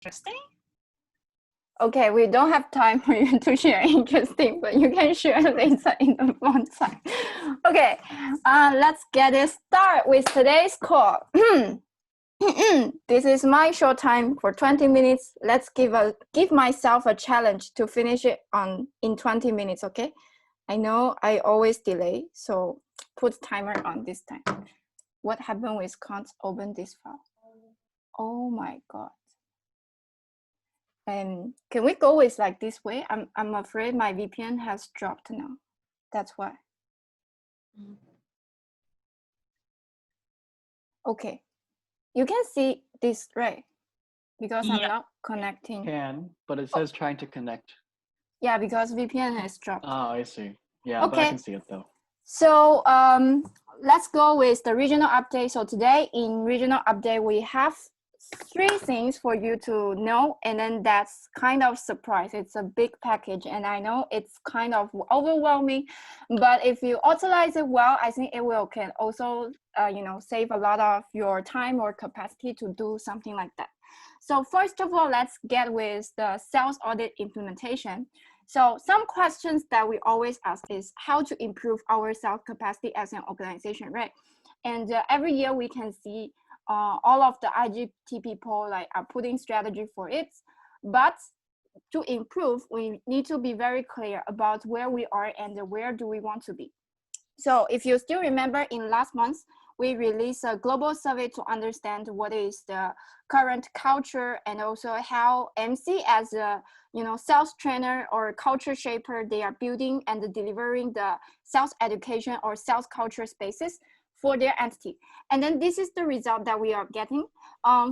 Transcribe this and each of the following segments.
interesting? Okay, we don't have time for you to share interesting, but you can share later in the phone time. Okay, let's get it started with today's call. This is my short time for 20 minutes. Let's give myself a challenge to finish it in 20 minutes, okay? I know I always delay, so put timer on this time. What happened with can't open this file? Oh my God. And can we go with like this way? I'm afraid my VPN has dropped now. That's why. Okay, you can see this, right? Because I'm not connecting. Can, but it says trying to connect. Yeah, because VPN has dropped. Oh, I see. Yeah, okay. But I can see it though. So let's go with the regional update. So today in regional update, we have 3 things for you to know, and then that's kind of surprise. It's a big package, and I know it's kind of overwhelming, but if you utilize it well, I think it can also save a lot of your time or capacity to do something like that. So first of all, let's get with the sales audit implementation. So some questions that we always ask is how to improve our sales capacity as an organization, right? And every year we can see all of the IGT people are putting strategy for it. But to improve, we need to be very clear about where we are and where do we want to be. So if you still remember, in last month, we released a global survey to understand what is the current culture and also how MC as a sales trainer or culture shaper, they are building and delivering the sales education or sales culture spaces for their entity. And then this is the result that we are getting.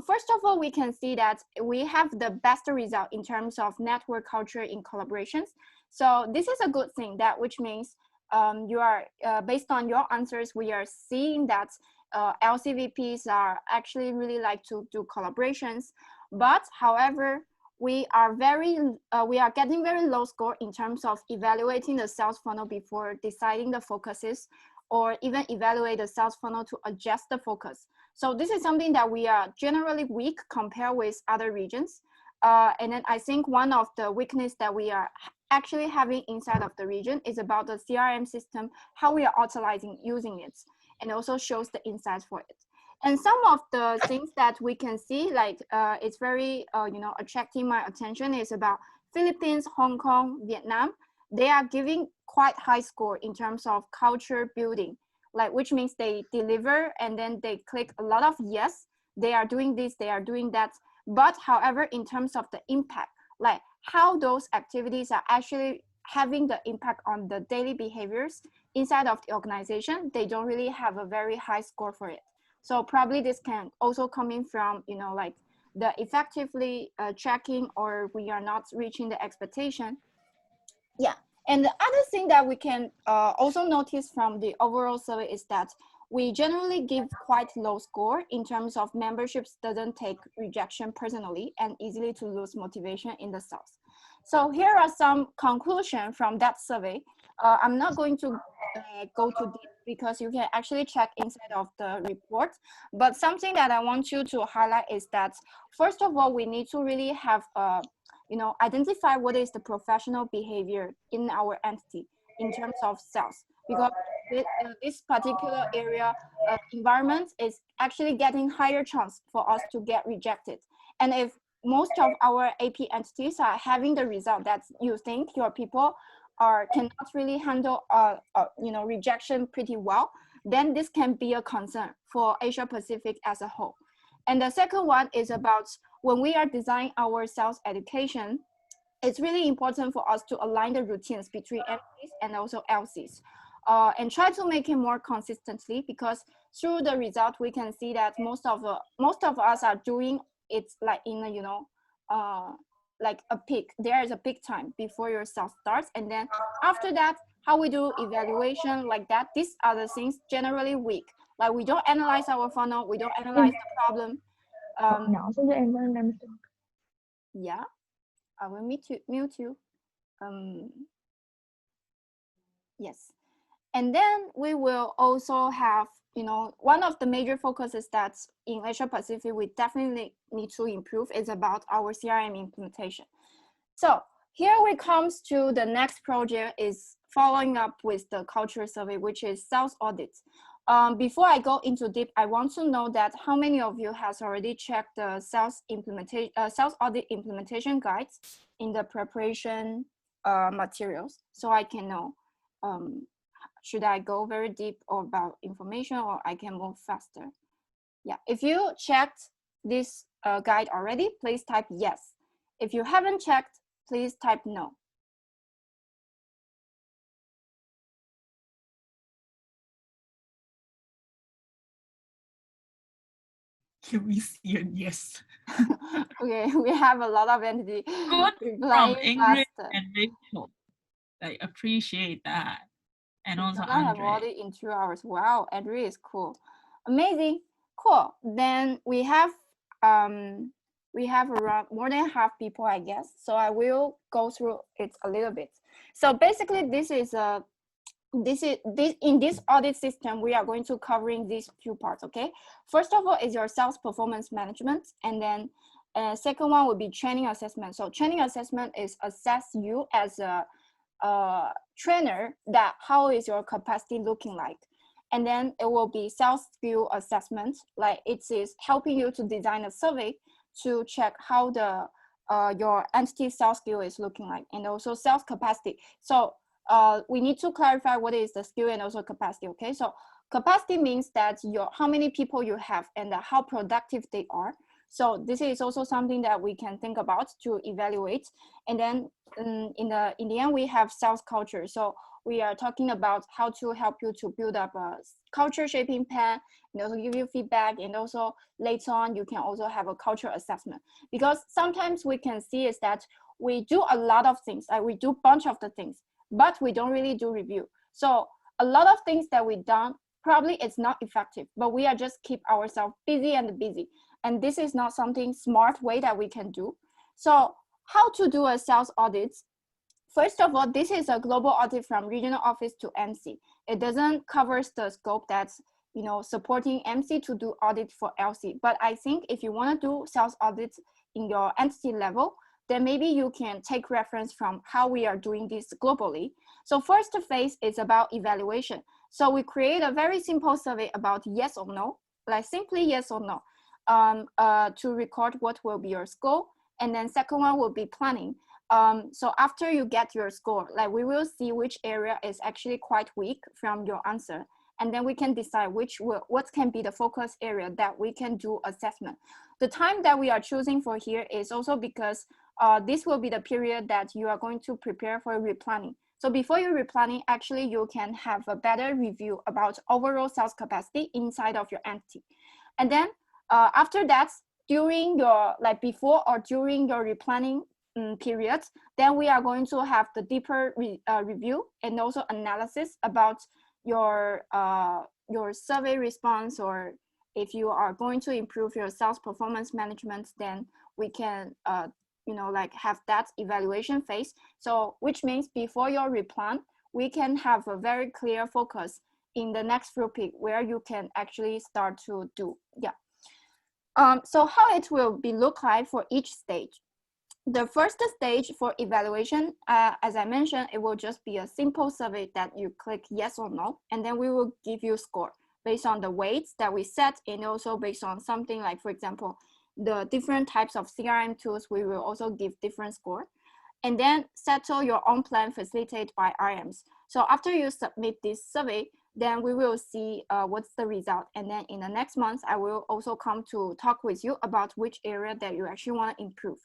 First of all, we can see that we have the best result in terms of network culture in collaborations. So this is a good thing, which means you are based on your answers, we are seeing that LCVPs are actually really like to do collaborations. But however, we are getting very low score in terms of evaluating the sales funnel before deciding the focuses, or even evaluate the sales funnel to adjust the focus. So this is something that we are generally weak compared with other regions. And then I think one of the weakness that we are actually having inside of the region is about the CRM system, how we are utilizing using it, and also shows the insights for it. And some of the things that we can see, like it's very attracting my attention, is about Philippines, Hong Kong, Vietnam. They are giving quite high score in terms of culture building, which means they deliver and then they click a lot of yes, they are doing this, they are doing that. But however, in terms of the impact, like how those activities are actually having the impact on the daily behaviors inside of the organization, they don't really have a very high score for it. So probably this can also coming from, the effectively tracking, or we are not reaching the expectation. Yeah, and the other thing that we can also notice from the overall survey is that we generally give quite low score in terms of memberships doesn't take rejection personally and easily to lose motivation in the sales. So here are some conclusions from that survey. I'm not going to go too deep because you can actually check inside of the report. But something that I want you to highlight is that, first of all, we need to really have identify what is the professional behavior in our entity in terms of sales, because this particular area environment is actually getting higher chance for us to get rejected. And if most of our AP entities are having the result that you think your people cannot really handle rejection pretty well, then this can be a concern for Asia Pacific as a whole. And the second one is about when we are designing our sales education, it's really important for us to align the routines between MCs and also LCs, and try to make it more consistently, because through the result we can see that most of us are doing it like in a like a peak. There is a peak time before your sales starts, and then after that, how we do evaluation like that. These are the things generally weak. Like we don't analyze our funnel, we don't analyze the problem. Yeah, I will mute you. Yes. And then we will also have, one of the major focuses that in Asia Pacific we definitely need to improve is about our CRM implementation. So here we comes to the next project is following up with the culture survey, which is sales audits. Before I go into deep, I want to know that how many of you has already checked the sales audit implementation guides in the preparation materials, so I can know should I go very deep or about information, or I can move faster. Yeah, if you checked this guide already, please type yes. If you haven't checked, please type no. Can we see a yes? Okay, we have a lot of entity Good from Ingrid and Rachel. I appreciate that. And also I have Andre. audit in 2 hours. Wow, Andre is cool. Amazing. Cool. Then we have around more than half people, I guess. So I will go through it a little bit. So basically this is in this audit system, we are going to covering these few parts, okay? First of all is your sales performance management, and then second one would be training assessment. So training assessment is assess you as a trainer, that how is your capacity looking like. And then it will be sales skill assessment, like it is helping you to design a survey to check how the your entity sales skill is looking like, and also sales capacity. So we need to clarify what is the skill and also capacity, okay? So capacity means that how many people you have and how productive they are. So this is also something that we can think about to evaluate. And then in the end, we have sales culture. So we are talking about how to help you to build up a culture shaping plan, and also give you feedback. And also later on, you can also have a culture assessment, because sometimes we can see is that we do a lot of things, like we do a bunch of the things, but we don't really do review. So a lot of things that we done, probably it's not effective, but we are just keep ourselves busy and busy. And this is not something smart way that we can do. So how to do a sales audit? First of all, this is a global audit from regional office to MC. It doesn't cover the scope that's supporting MC to do audit for LC. But I think if you want to do sales audits in your entity level, then maybe you can take reference from how we are doing this globally. So first phase is about evaluation. So we create a very simple survey about yes or no, like simply yes or no, to record what will be your score. And then second one will be planning. So after you get your score, like we will see which area is actually quite weak from your answer. And then we can decide what can be the focus area that we can do assessment. The time that we are choosing for here is also because this will be the period that you are going to prepare for replanning. So before you replanning, actually you can have a better review about overall sales capacity inside of your entity. And then after that, during your before or during your replanning periods, then we are going to have the deeper review and also analysis about your survey response, or if you are going to improve your sales performance management, then we can have that evaluation phase. So which means before your replan, we can have a very clear focus in the next few peak where you can actually start to do. Yeah. So how it will be look like for each stage. The first stage for evaluation, as I mentioned, it will just be a simple survey that you click yes or no, and then we will give you score based on the weights that we set, and also based on something like, for example, the different types of CRM tools, we will also give different score. And then settle your own plan facilitated by RMs. So after you submit this survey, then we will see what's the result. And then in the next month, I will also come to talk with you about which area that you actually want to improve.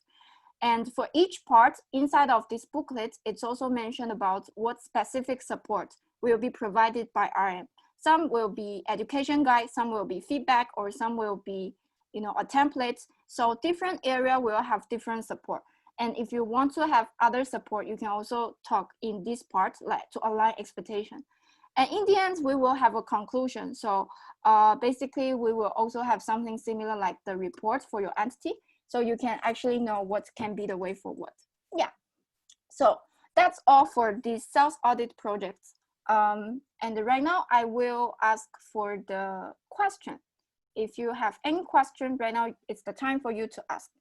And for each part inside of this booklet, it's also mentioned about what specific support will be provided by RM. Some will be education guide, some will be feedback, or some will be a template. So different area will have different support. And if you want to have other support, you can also talk in this part, like to align expectation. And in the end, we will have a conclusion. So basically, we will also have something similar like the report for your entity. So you can actually know what can be the way forward. Yeah. So that's all for these sales audit projects. And right now I will ask for the question. If you have any question right now, it's the time for you to ask.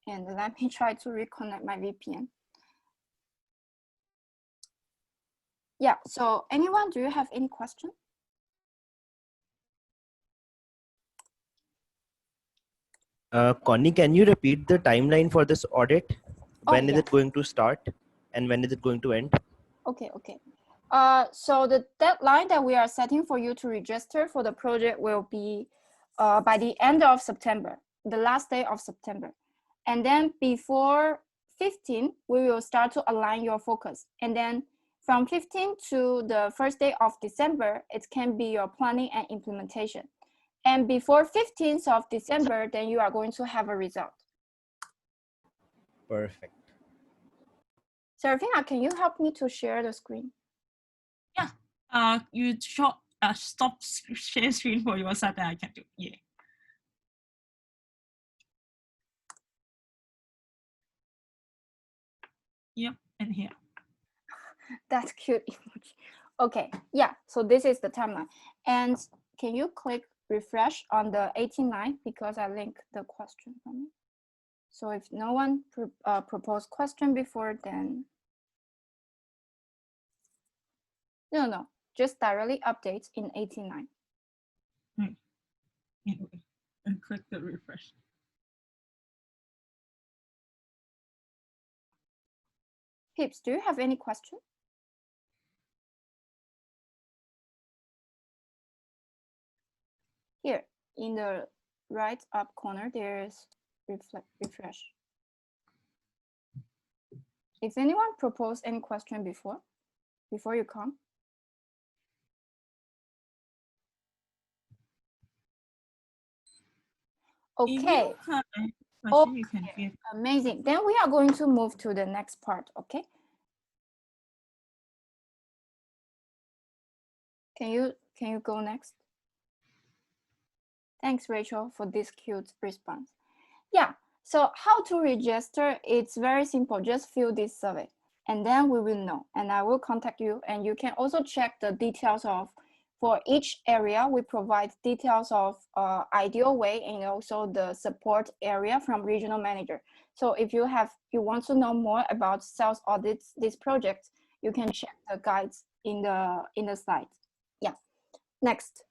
And let me try to reconnect my VPN. Yeah, so anyone, do you have any question? Connie, can you repeat the timeline for this audit? When is yeah. it going to start and when is it going to end? Okay. So the deadline that we are setting for you to register for the project will be by the end of September, the last day of September. And then before 15, we will start to align your focus. And then from 15 to the first day of December, it can be your planning and implementation. And before 15th of December, then you are going to have a result. Perfect. Serafina, can you help me to share the screen? Yeah. You stop share screen for yourself, and I can do. Yeah. Yep, and here. That's cute emoji. Okay, yeah, so this is the timeline. And can you click refresh on the 89 because I linked the question for me. So if no one proposed question before, then no, just directly updates in 89. Anyway, and click the refresh. Pips, do you have any question? Here in the right up corner, there's refresh. If anyone proposed any question before you come? Okay. You can give. Amazing. Then we are going to move to the next part, okay? Can you go next? Thanks, Rachel, for this cute response. Yeah, so how to register? It's very simple. Just fill this survey and then we will know. And I will contact you, and you can also check the details of, for each area, we provide details of ideal way and also the support area from regional manager. So if you want to know more about sales audits, this project, you can check the guides in the slides. Yeah, next.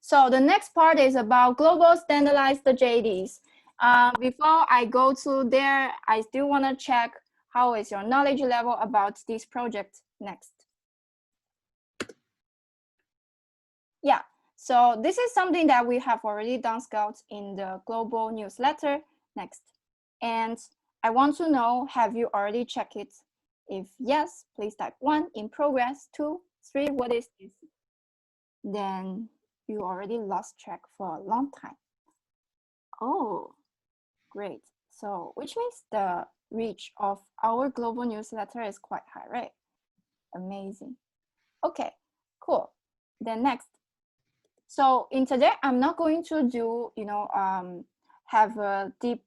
So the next part is about global standardized JDs. Before I go to there, I still want to check how is your knowledge level about this project next. Yeah, so this is something that we have already done scouts in the global newsletter next. And I want to know, have you already checked it? If yes, please type 1, in progress, 2, 3, what is this? Then you already lost track for a long time. Oh, great. So which means the reach of our global newsletter is quite high, right? Amazing. Okay, cool. Then next. So in today, I'm not going to do, have a deep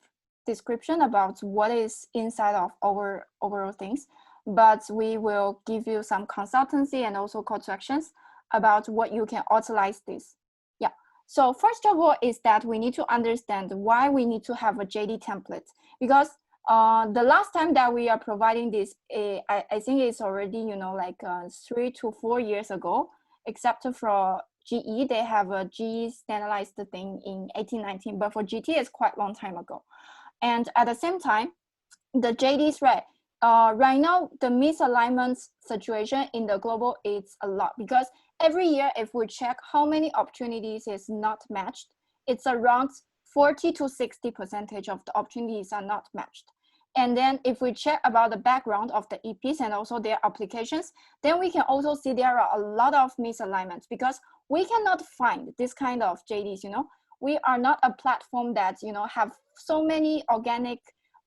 description about what is inside of our overall things, but we will give you some consultancy and also call to actions about what you can utilize this. Yeah. So first of all is that we need to understand why we need to have a JD template, because the last time that we are providing this, I think it's already, like 3 to 4 years ago, except for GE, they have a GE standardized thing in 1819, but for GT, it's quite a long time ago. And at the same time, the JDs, right? Right now, the misalignment situation in the global is a lot, because every year, if we check how many opportunities is not matched, it's around 40 to 60% of the opportunities are not matched. And then if we check about the background of the EPs and also their applications, then we can also see there are a lot of misalignments, because we cannot find this kind of JDs, we are not a platform that, have so many organic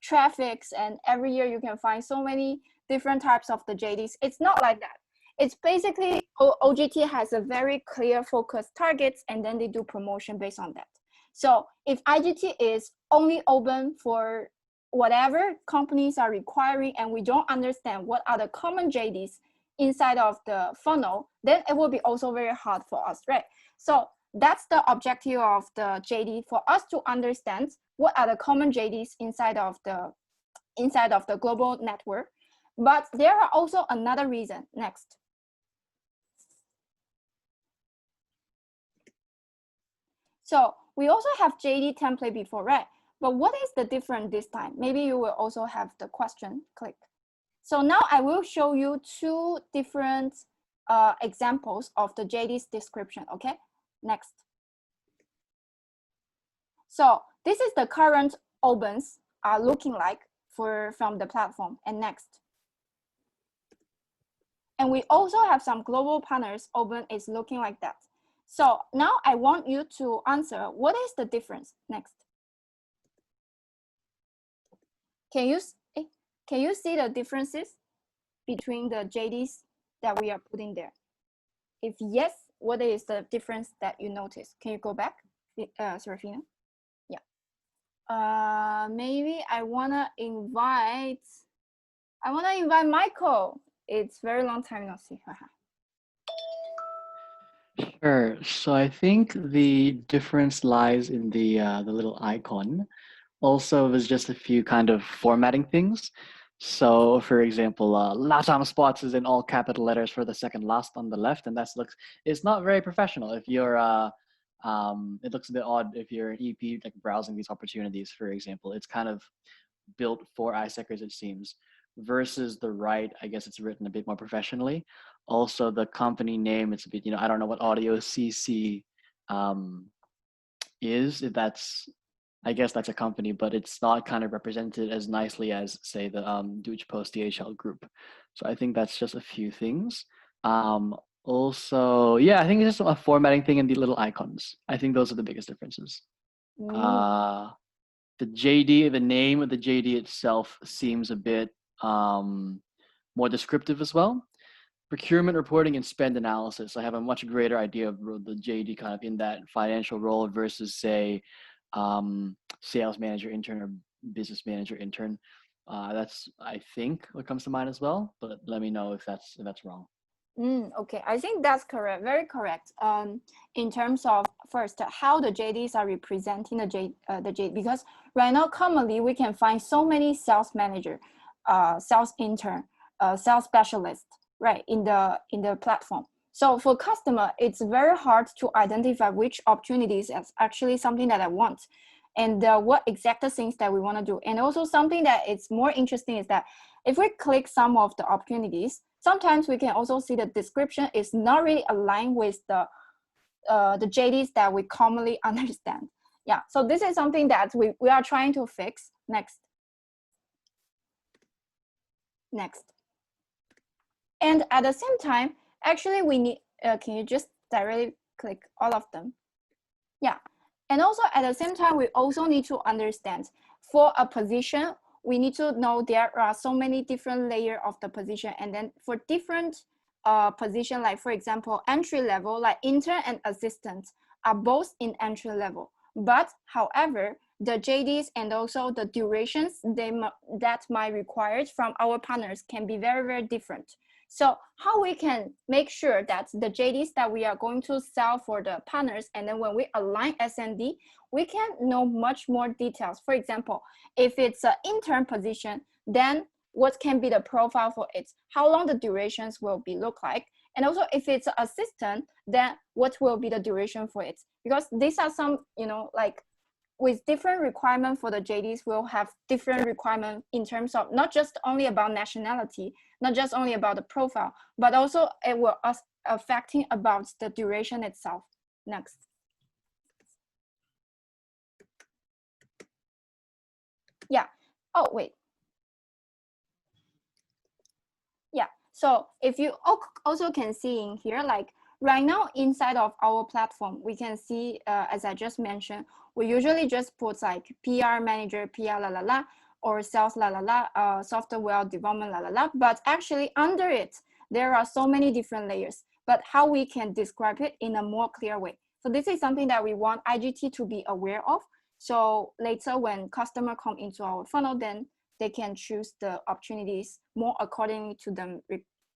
traffics and every year you can find so many different types of the JDs. It's not like that. It's basically OGT has a very clear focused targets, and then they do promotion based on that. So if IGT is only open for whatever companies are requiring and we don't understand what are the common JDs inside of the funnel, then it will be also very hard for us, right? So that's the objective of the JD, for us to understand what are the common JDs inside of the global network. But there are also another reason. Next. So we also have JD template before, right? But what is the difference this time? Maybe you will also have the question. Click. So now I will show you two different examples of the JD's description, okay? Next. So this is the current opens are looking like from the platform. And next. And we also have some global partners open is looking like that. So now I want you to answer, what is the difference? Next. Can you see the differences between the JDs that we are putting there? If yes, what is the difference that you notice? Can you go back, Serafina? Yeah. Maybe I wanna invite Michael. It's very long time no see. Sure. So I think the difference lies in the little icon. Also, there's just a few kind of formatting things. So, for example, LATAM spots is in all capital letters for the second last on the left, and it's not very professional. If you're it looks a bit odd if you're an EP like browsing these opportunities, for example. It's kind of built for ISECers, it seems. Versus the right, I guess it's written a bit more professionally. Also, the company name, it's a bit, I don't know what Audio CC is. If that's, I guess that's a company, but it's not kind of represented as nicely as, say, the Deutsche Post DHL group. So I think that's just a few things. Also, yeah, I think it's just a formatting thing and the little icons. I think those are the biggest differences. The JD, the name of the JD itself seems a bit more descriptive as well. Procurement reporting and spend analysis. I have a much greater idea of the JD kind of in that financial role versus, say, sales manager intern or business manager intern. That's, I think, what comes to mind as well. But let me know if that's wrong. Okay, I think that's correct, very correct. In terms of first, how the JDs are representing the JD, because right now commonly we can find so many sales manager, sales intern, sales specialist, right, in the platform. So for customer, it's very hard to identify which opportunities is actually something that I want, and what exact things that we want to do. And also something that is more interesting is that if we click some of the opportunities, sometimes we can also see the description is not really aligned with the JDs that we commonly understand. Yeah, so this is something that we are trying to fix. Next. And at the same time, actually we need, can you just directly click all of them? Yeah, and also at the same time, we also need to understand for a position, we need to know there are so many different layers of the position. And then for different position, like for example, entry level, like intern and assistant are both in entry level. But however, the JDs and also the durations that might required from our partners can be very, very different. So how we can make sure that the JDs that we are going to sell for the partners, and then when we align S&D, we can know much more details. For example, if it's an intern position, then what can be the profile for it? How long the durations will be look like? And also if it's an assistant, then what will be the duration for it? Because these are some, like with different requirement for the JDs, we'll have different requirement in terms of not just only about nationality, not just only about the profile, but also it will affecting about the duration itself. Next. Yeah. Oh, wait. Yeah. So if you also can see in here, like right now inside of our platform, we can see, as I just mentioned, we usually just put like PR manager, PR la la la, or sales la la la, software development la la la. But actually under it, there are so many different layers, but how we can describe it in a more clear way. So this is something that we want IGT to be aware of. So later when customer come into our funnel, then they can choose the opportunities more according to them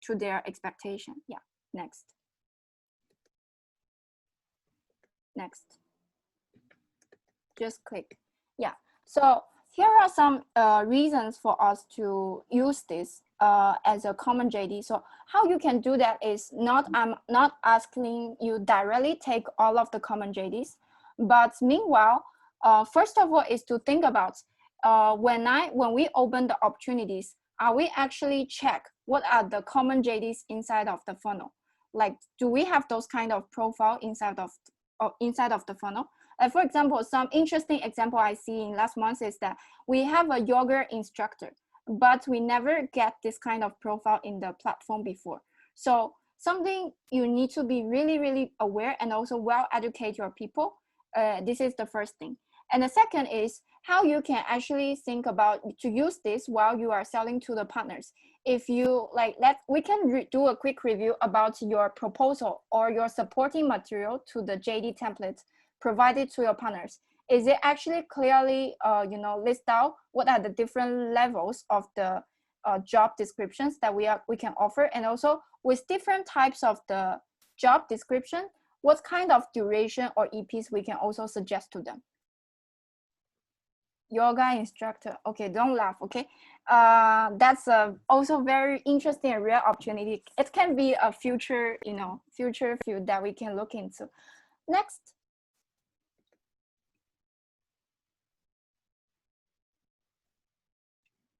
to their expectation. Yeah, next. Next. Just click. Yeah, so here are some reasons for us to use this as a common JD. So how you can do that is I'm not asking you directly take all of the common JDs, but meanwhile, first of all is to think about when we open the opportunities, are we actually check what are the common JDs inside of the funnel? Like, do we have those kind of profile inside of the funnel? For example, some interesting example I see in last month is that we have a yoga instructor, but we never get this kind of profile in the platform before. So something you need to be really, really aware and also well educate your people. This is the first thing. And the second is how you can actually think about to use this while you are selling to the partners. If you like, we can do a quick review about your proposal or your supporting material to the JD template provided to your partners. Is it actually clearly, list out what are the different levels of the job descriptions that we can offer, and also with different types of the job description, what kind of duration or EPs we can also suggest to them. Yoga instructor. Okay, don't laugh. Okay, that's also very interesting and real opportunity. It can be a future field that we can look into. Next.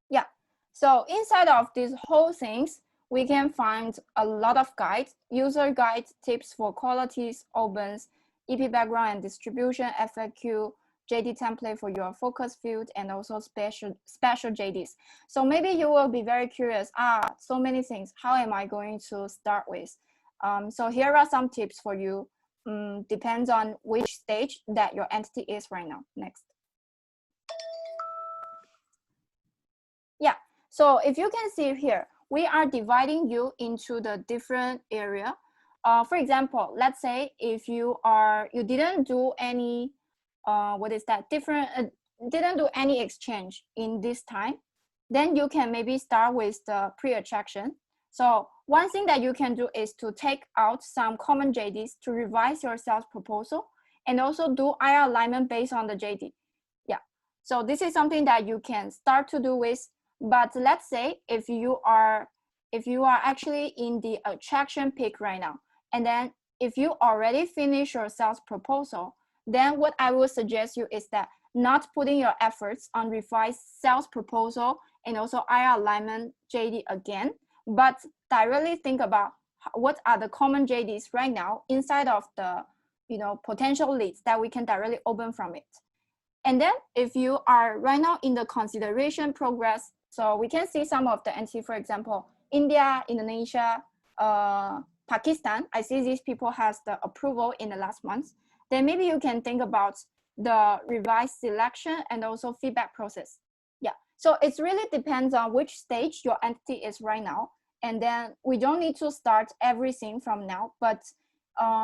Yeah. So inside of these whole things, we can find a lot of guides, user guides, tips for qualities, opens, EP background and distribution, FAQ, JD template for your focus field, and also special JDs. So maybe you will be very curious, so many things, how am I going to start with? So here are some tips for you. Depends on which stage that your entity is right now. Next. Yeah, so if you can see here, we are dividing you into the different area. For example, let's say if you didn't do any didn't do any exchange in this time, then you can maybe start with the pre-attraction. So one thing that you can do is to take out some common JDs to revise your sales proposal and also do IR alignment based on the JD. Yeah, so this is something that you can start to do with. But let's say if you are actually in the attraction peak right now, and then if you already finish your sales proposal, then what I will suggest you is that not putting your efforts on revised sales proposal and also IR alignment JD again, but directly think about what are the common JDs right now inside of the potential leads that we can directly open from it. And then if you are right now in the consideration progress, so we can see some of the entity, for example, India, Indonesia, Pakistan. I see these people has the approval in the last month. Then maybe you can think about the revised selection and also feedback process. Yeah, so it really depends on which stage your entity is right now. And then we don't need to start everything from now, but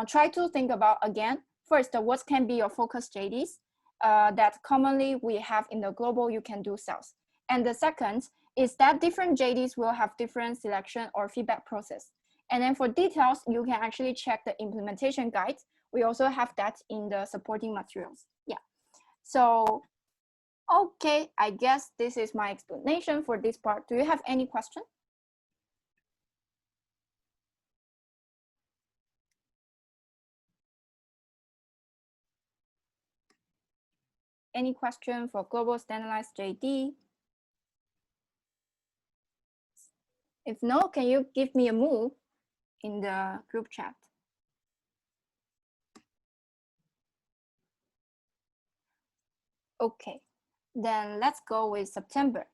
try to think about, again, first, what can be your focus JDs that commonly we have in the global you can do sales. And the second is that different JDs will have different selection or feedback process. And then for details, you can actually check the implementation guides. We also have that in the supporting materials. Yeah. So, okay, I guess this is my explanation for this part. Do you have any question? Any question for global standardized JD? If no, can you give me a move in the group chat? Okay, then let's go with September.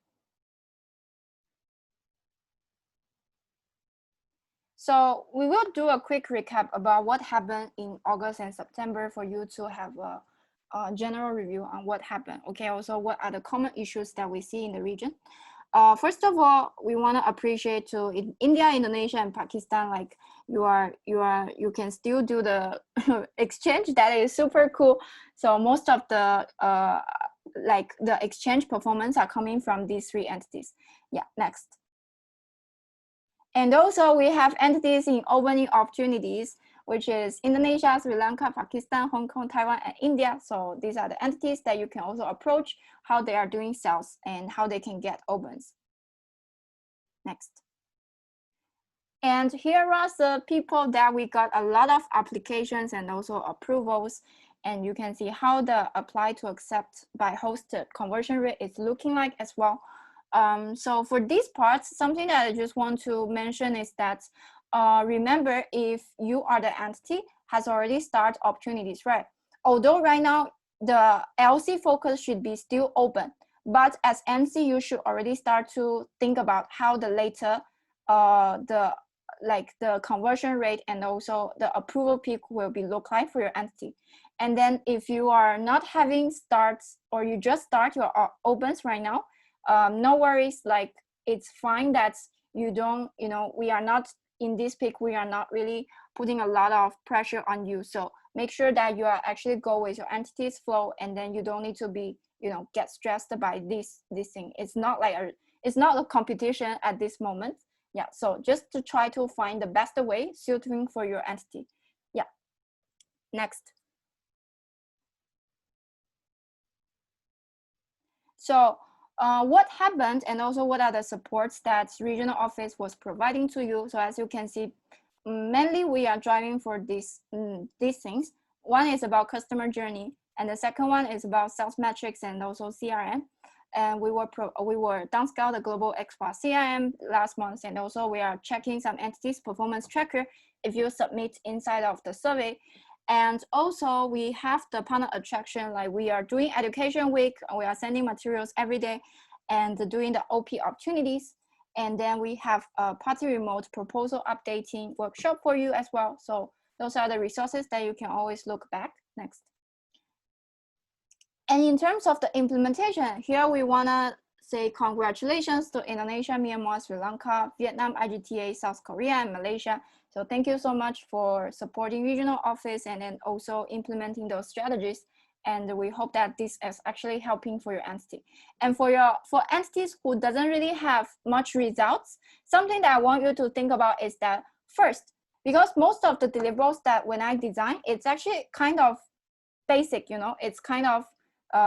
So we will do a quick recap about what happened in August and September for you to have a general review on what happened. Okay, also what are the common issues that we see in the region. First of all, we want to appreciate to India, Indonesia, and Pakistan. Like you can still do the exchange. That is super cool. So most of the the exchange performance are coming from these three entities. Yeah, next. And also we have entities in opening opportunities, which is Indonesia, Sri Lanka, Pakistan, Hong Kong, Taiwan, and India. So these are the entities that you can also approach, how they are doing sales and how they can get opens. Next. And here are the people that we got a lot of applications and also approvals. And you can see how the apply to accept by hosted conversion rate is looking like as well. So for these parts, something that I just want to mention is that remember, if you are the entity has already started opportunities, right? Although right now the LC focus should be still open, but as MC, you should already start to think about how the later the conversion rate and also the approval peak will be look like for your entity. And then if you are not having starts or you just start your opens right now, no worries, like it's fine that you don't, we are not in this peak, we are not really putting a lot of pressure on you. So make sure that you are actually go with your entities flow, and then you don't need to be, get stressed by this thing. It's not like it's not a competition at this moment. Yeah, so just to try to find the best way suiting for your entity. Yeah, next. So what happened and also what are the supports that regional office was providing to you? So as you can see, mainly we are driving for these things. One is about customer journey, and the second one is about sales metrics and also CRM. And we were downscale the global export CRM last month, and also we are checking some entities performance tracker if you submit inside of the survey. And also we have the partner attraction, like we are doing education week, we are sending materials every day and doing the OP opportunities. And then we have a party remote proposal updating workshop for you as well. So those are the resources that you can always look back. Next. And in terms of the implementation, here we wanna say congratulations to Indonesia, Myanmar, Sri Lanka, Vietnam, IGTA, South Korea, and Malaysia. So thank you so much for supporting regional office and then also implementing those strategies. And we hope that this is actually helping for your entity. And for entities who doesn't really have much results, something that I want you to think about is that first, because most of the deliverables that when I design, it's actually kind of basic, it's kind of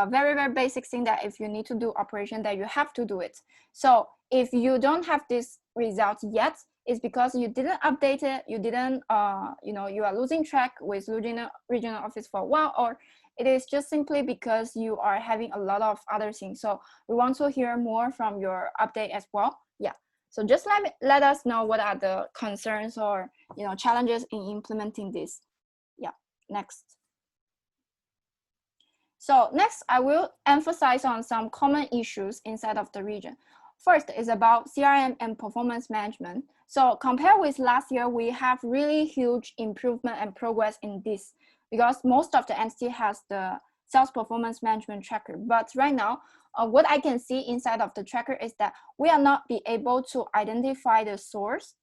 very, very basic thing that if you need to do operation that you have to do it. So if you don't have this result yet, it's because you didn't update it, you didn't, you are losing track with regional office for a while, or it is just simply because you are having a lot of other things. So we want to hear more from your update as well. Yeah. So just let us know what are the concerns or challenges in implementing this. Yeah. Next. So next, I will emphasize on some common issues inside of the region. First is about CRM and performance management. So compared with last year, we have really huge improvement and progress in this because most of the entity has the sales performance management tracker. But right now, what I can see inside of the tracker is that we are not be able to identify the source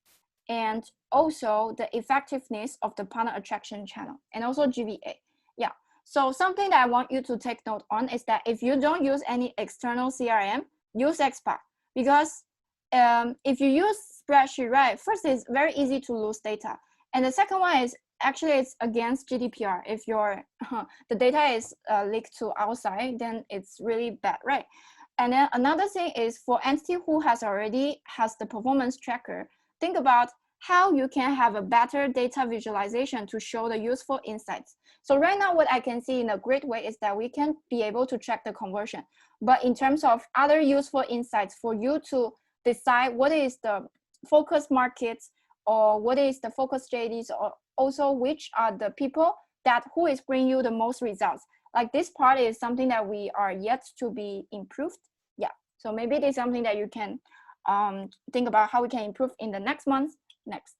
and also the effectiveness of the partner attraction channel and also GVA. Yeah. So something that I want you to take note on is that if you don't use any external CRM, use Xpath, because if you use spreadsheet, right, first it's very easy to lose data. And the second one is actually it's against GDPR. If the data is leaked to outside, then it's really bad, right? And then another thing is for entity who already has the performance tracker, think about how you can have a better data visualization to show the useful insights. So right now, what I can see in a great way is that we can be able to track the conversion. But in terms of other useful insights for you to decide what is the focus markets or what is the focus JDs, or also which are the people who is bringing you the most results. Like this part is something that we are yet to be improved. Yeah, so maybe it is something that you can think about how we can improve in the next month. Next.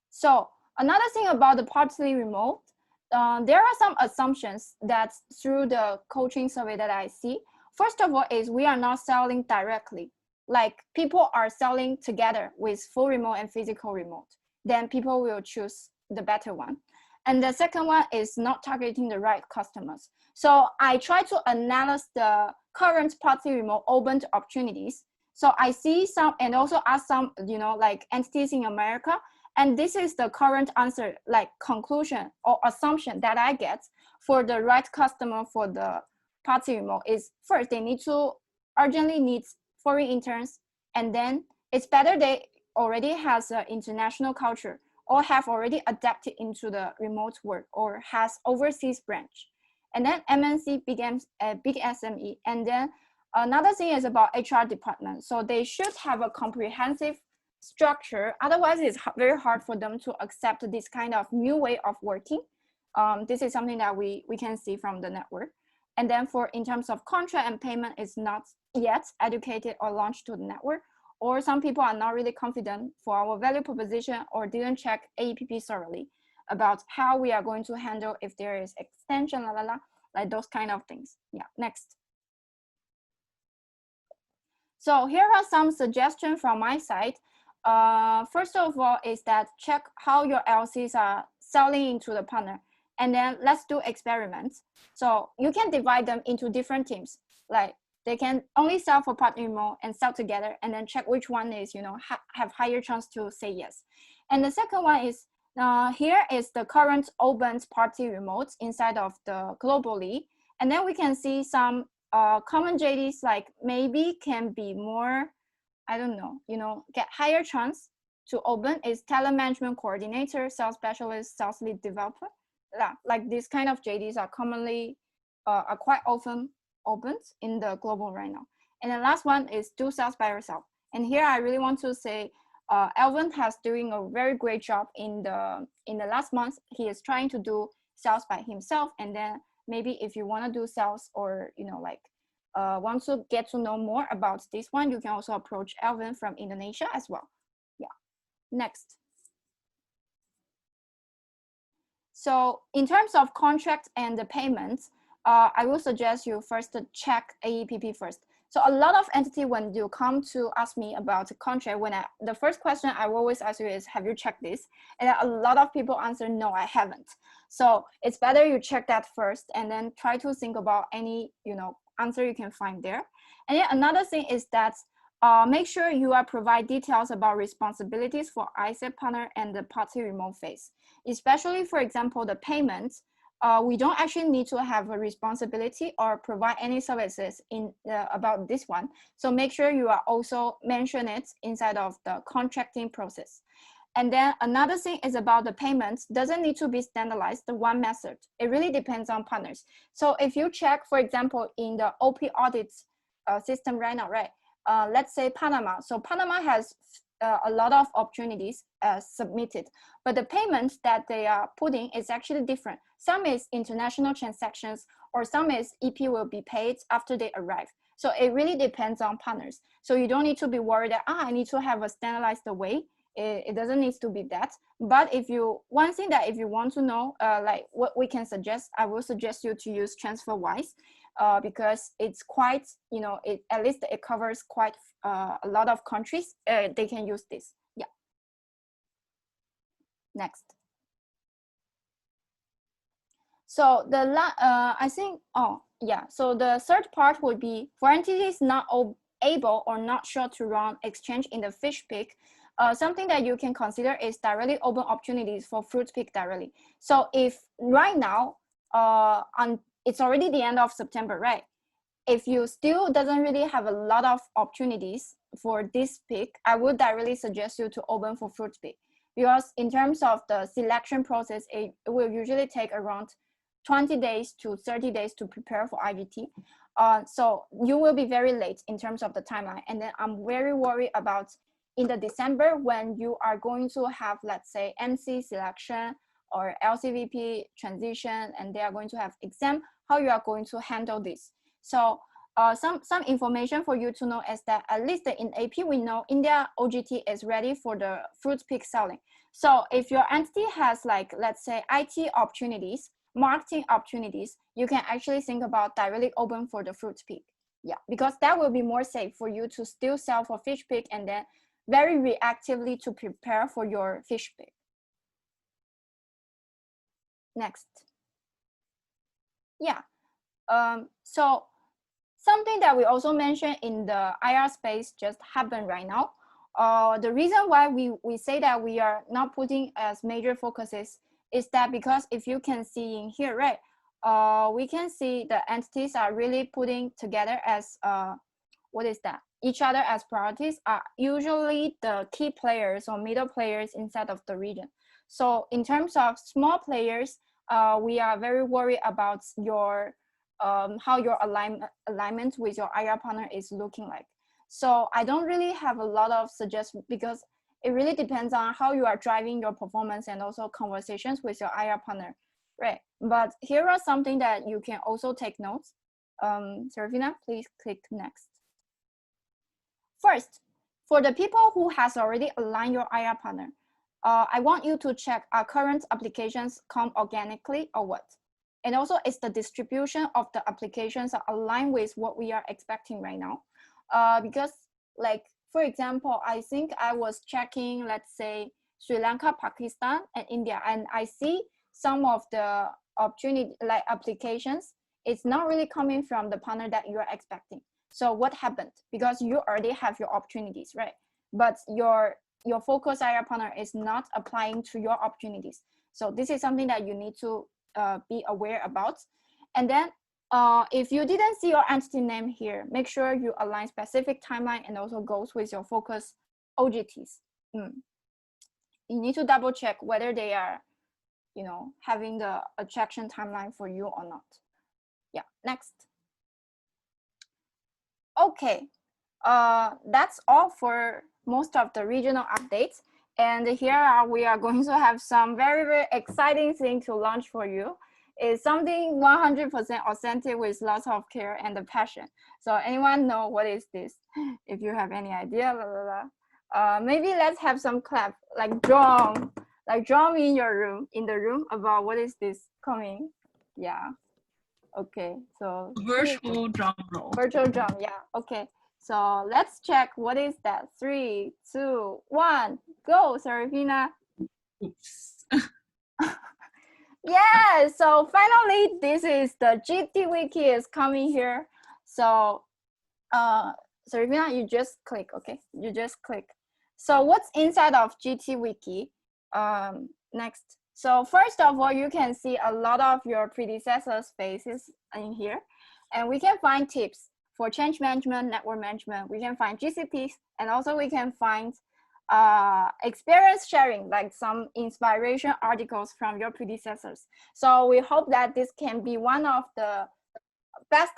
So another thing about the partly remote, there are some assumptions that through the coaching survey that I see. First of all is we are not selling directly. Like people are selling together with full remote and physical remote. Then people will choose the better one. And the second one is not targeting the right customers. So I try to analyze the current partly remote open opportunities So I see some, and also ask some, you know, like entities in America. And this is the current answer, like conclusion or assumption that I get for the right customer for the party remote is first, they need to urgently need foreign interns. And then it's better they already has an international culture or have already adapted into the remote work or has overseas branch. And then MNC becomes a big SME. And then another thing is about HR department. So they should have a comprehensive structure. Otherwise, it's very hard for them to accept this kind of new way of working. This is something that we can see from the network. And then for in terms of contract and payment, it's not yet educated or launched to the network, or some people are not really confident for our value proposition or didn't check AEPP thoroughly about how we are going to handle if there is extension, like those kind of things. Yeah, next. So here are some suggestions from my side. First of all is that check how your LCs are selling into the partner. And then let's do experiments. So you can divide them into different teams. Like they can only sell for partner remote and sell together, and then check which one is, you know, have higher chance to say yes. And the second one is, here is the current open party remotes inside of the globally. And then we can see some common JDs, like maybe can be more, I don't know, you know, get higher chance to open is talent management coordinator, sales specialist, sales lead developer. Yeah, like these kind of JDs are commonly, are quite often opened in the global right now. And the last one is do sales by yourself. And here I really want to say, Alvin has doing a very great job in the last month. He is trying to do sales by himself. And then maybe if you want to do sales or, you know, like want to get to know more about this one, you can also approach Alvin from Indonesia as well. Yeah, next. So in terms of contract and the payments, I will suggest you first to check AEPP first. So a lot of entity, when you come to ask me about the contract, the first question I always ask you is, have you checked this? And a lot of people answer, no, I haven't. So it's better you check that first and then try to think about any, you know, answer you can find there. And then another thing is that make sure you are provide details about responsibilities for ISEP partner and the party remote phase. Especially, for example, the payments, we don't actually need to have a responsibility or provide any services in about this one. So make sure you are also mention it inside of the contracting process. And then another thing is about the payments, doesn't need to be standardized, the one method. It really depends on partners. So if you check, for example, in the OP audits system right now, right? Let's say Panama. So Panama has a lot of opportunities submitted, but the payments that they are putting is actually different. Some is international transactions, or some is EP will be paid after they arrive. So it really depends on partners. So you don't need to be worried that, I need to have a standardized way. It doesn't need to be that. But if you, one thing that if you want to know, like what we can suggest, I will suggest you to use TransferWise. Because it's quite, you know, at least it covers quite a lot of countries. They can use this. Yeah. Next. So I think, so the third part would be for entities not able or not sure to run exchange in the fish pick. Something that you can consider is directly open opportunities for fruit pick directly. So if right now, it's already the end of September, right? If you still doesn't really have a lot of opportunities for this pick, I would directly suggest you to open for fruit pick, because in terms of the selection process, it will usually take around 20 days to 30 days to prepare for IGT. So you will be very late in terms of the timeline. And then I'm very worried about in the December when you are going to have, let's say, MC selection or LCVP transition, and they are going to have exam, how you are going to handle this. So some information for you to know is that at least in AP, we know India OGT is ready for the fruit pick selling. So if your entity has, like, let's say IT opportunities, marketing opportunities, you can actually think about directly open for the fruit pick. Yeah, because that will be more safe for you to still sell for fish pick and then very reactively to prepare for your fish pick. Next. Yeah. So something that we also mentioned in the IR space just happened right now. The reason why we say that we are not putting as major focuses is that because if you can see in here, right, we can see the entities are really putting together as, what is that? Each other as priorities are usually the key players or middle players inside of the region. So in terms of small players, we are very worried about your how your alignment with your IR partner is looking like. So I don't really have a lot of suggestions because it really depends on how you are driving your performance and also conversations with your IR partner, right? But here are something that you can also take notes. Serafina, please click next. First, for the people who has already aligned your IR partner, I want you to check our current applications come organically or what? And also, is the distribution of the applications aligned with what we are expecting right now? Because like, for example, I think I was checking, let's say, Sri Lanka, Pakistan, and India, and I see some of the opportunity like applications, it's not really coming from the partner that you are expecting. So what happened? Because you already have your opportunities, right? But your focus IR partner is not applying to your opportunities. So this is something that you need to be aware about. And then if you didn't see your entity name here, make sure you align specific timeline and also goes with your focus OGTs. You need to double check whether they are, you know, having the attraction timeline for you or not. Yeah, next. Okay, that's all for most of the regional updates. And here we are going to have some very, very exciting thing to launch for you. It's something 100% authentic with lots of care and the passion. So anyone know what is this? If you have any idea, maybe let's have some clap, like drum in the room about what is this coming. Yeah. Okay, so virtual drum roll. Virtual drum, yeah. Okay, so let's check what is that. 3, 2, 1, go, Serafina. Oops. Yeah, so finally, this is the GT Wiki is coming here. So, Serafina, you just click, okay? You just click. So what's inside of GT Wiki? Next. So first of all, you can see a lot of your predecessors' faces in here. And we can find tips for change management, network management. We can find GCPs, and also we can find experience sharing, like some inspiration articles from your predecessors. So we hope that this can be one of the best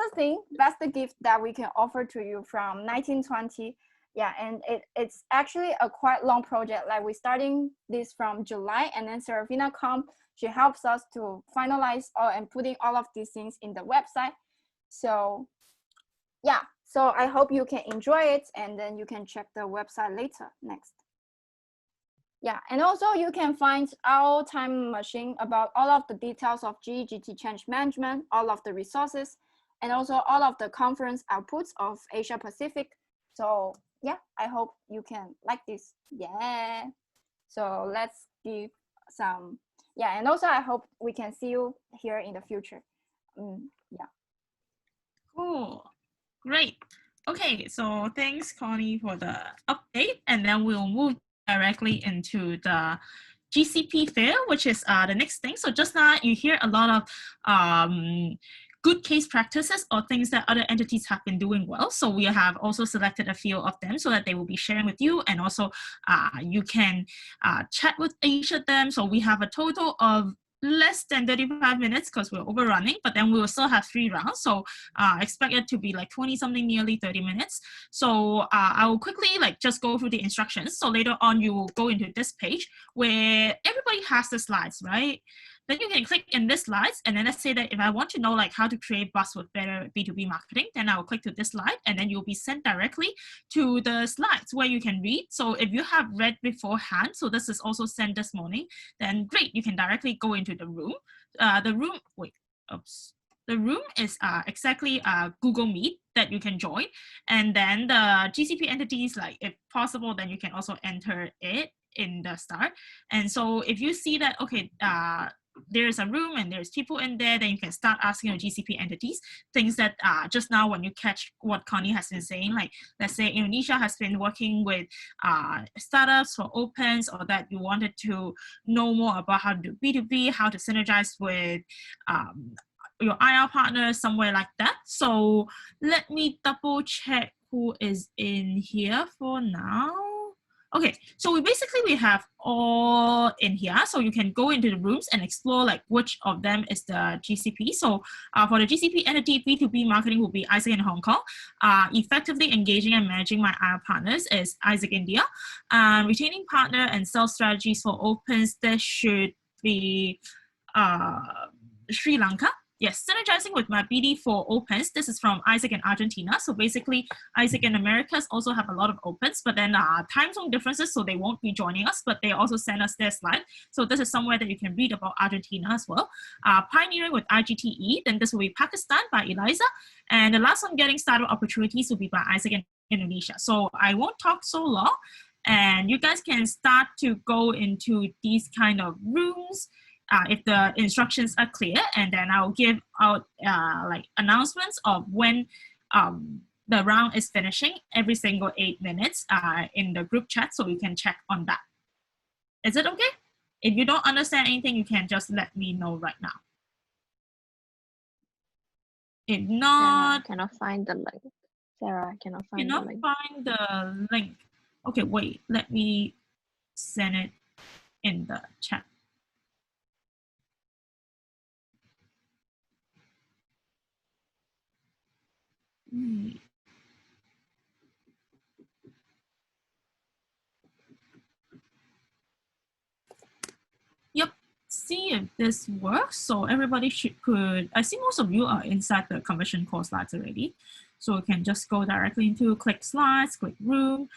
gift that we can offer to you from 1920. Yeah, and it's actually a quite long project. Like we're starting this from July, and then Serafina she helps us to finalize and putting all of these things in the website. So yeah, so I hope you can enjoy it, and then you can check the website later. Next. Yeah, and also you can find our time machine about all of the details of GT change management, all of the resources, and also all of the conference outputs of Asia Pacific. So yeah, I hope you can like this. Yeah. So let's give some, yeah, and also I hope we can see you here in the future. Yeah. Cool. Great. Okay, so thanks, Connie, for the update. And then we'll move directly into the GCP fair, which is the next thing. So just now you hear a lot of good case practices or things that other entities have been doing well. So we have also selected a few of them so that they will be sharing with you, and also you can chat with each of them. So we have a total of less than 35 minutes because we're overrunning, but then we will still have 3 rounds. So expect it to be like 20 something, nearly 30 minutes. So I will quickly just go through the instructions. So later on, you will go into this page where everybody has the slides, right? Then you can click in this slides, and then let's say that if I want to know how to create buzz with better B2B marketing, then I will click to this slide, and then you'll be sent directly to the slides where you can read. So if you have read beforehand, so this is also sent this morning, then great, you can directly go into the room. The room is exactly Google Meet that you can join, and then the GCP entities, if possible, then you can also enter it in the start. And so if you see that, okay, there's a room and there's people in there, then you can start asking your GCP entities things that just now when you catch what Connie has been saying, like let's say Indonesia has been working with startups for opens, or that you wanted to know more about how to do B2B, how to synergize with your IR partners, somewhere like that. So let me double check who is in here for now. Okay, so we have all in here, so you can go into the rooms and explore like which of them is the GCP. So for the GCP entity, B2B marketing will be Isaac in Hong Kong. Effectively engaging and managing my IR partners is Isaac India. Retaining partner and sales strategies for opens, there should be Sri Lanka. Yes, synergizing with my BD for opens. This is from Isaac in Argentina. So basically, Isaac in Americas also have a lot of opens, but then time zone differences, so they won't be joining us, but they also send us their slide. So this is somewhere that you can read about Argentina as well. Pioneering with IGT, then this will be Pakistan by Eliza. And the last one, getting startup opportunities, will be by Isaac in Indonesia. So I won't talk so long, and you guys can start to go into these kind of rooms if the instructions are clear, and then I'll give out like announcements of when the round is finishing every single 8 minutes in the group chat, so you can check on that. Is it okay? If you don't understand anything, you can just let me know right now. If not, Sarah, I cannot find the link. Sarah, I cannot find the link. find the link. Okay, wait, let me send it in the chat. Yep, see if this works. So everybody could, I see most of you are inside the conversion call slides already. So you can just go directly into click slides, click room,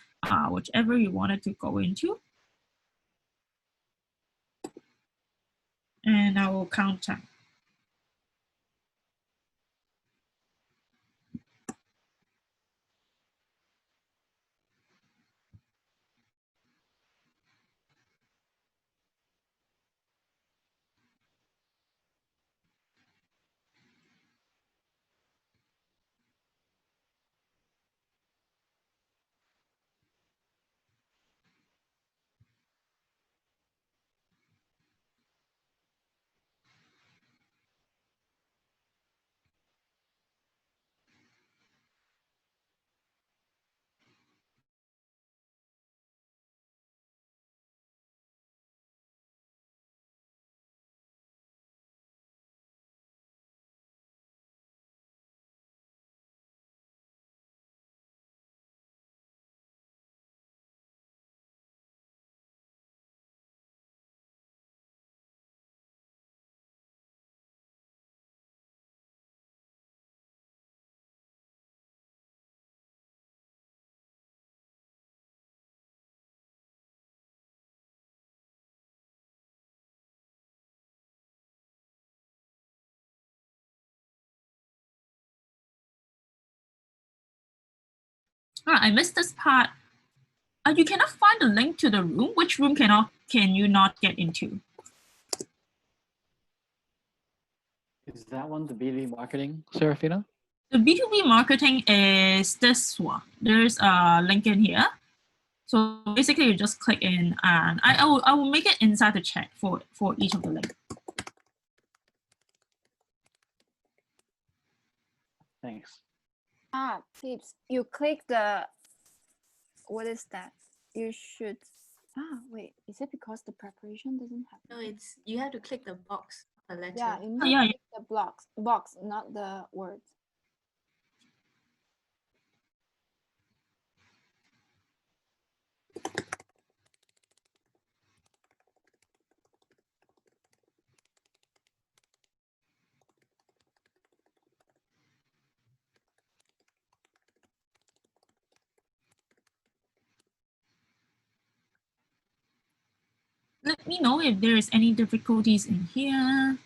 whichever you wanted to go into. And I will count time. I missed this part. You cannot find the link to the room. Which room can you not get into? Is that one the B2B marketing, Serafina? The B2B marketing is this one. There's a link in here. So basically you just click in, and I will make it inside the chat for each of the links. Thanks. Tips. You click the, what is that? You should, wait, is it because the preparation doesn't have? No, it's you have to click the box, the letter. Yeah, you need yeah, to click the box, not the words. Let me know if there is any difficulties in here.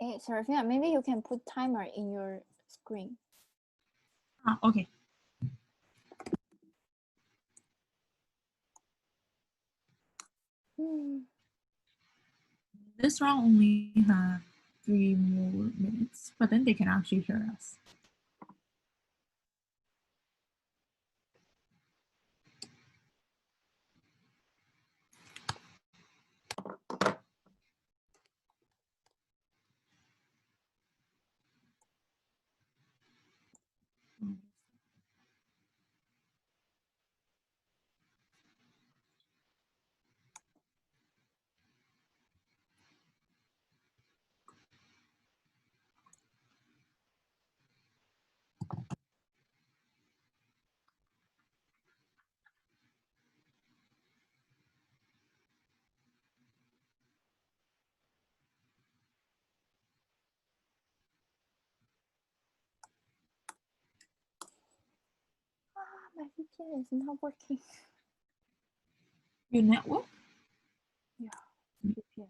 Hey, Serafina, maybe you can put timer in your screen. Okay. This round only have 3 more minutes, but then they can actually hear us. My VPN is not working. Your network? Yeah, VPN.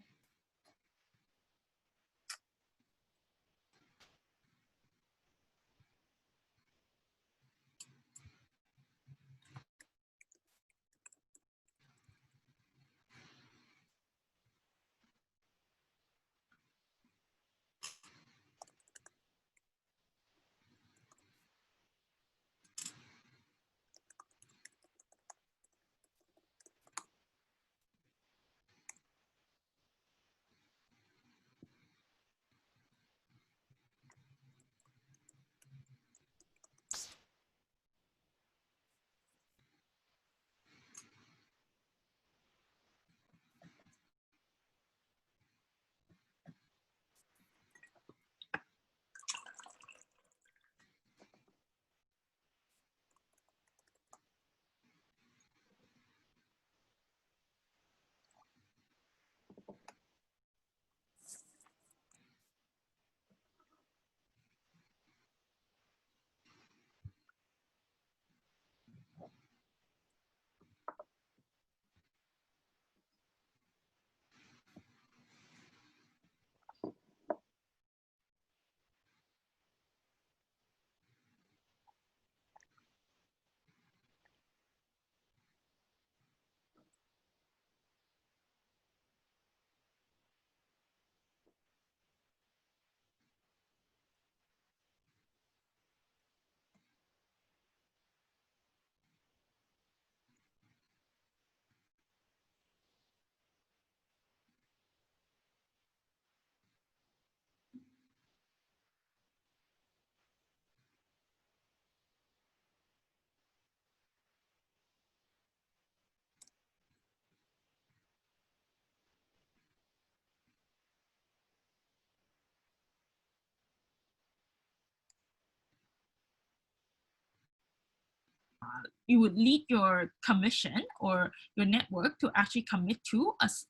You would lead your commission or your network to actually commit to us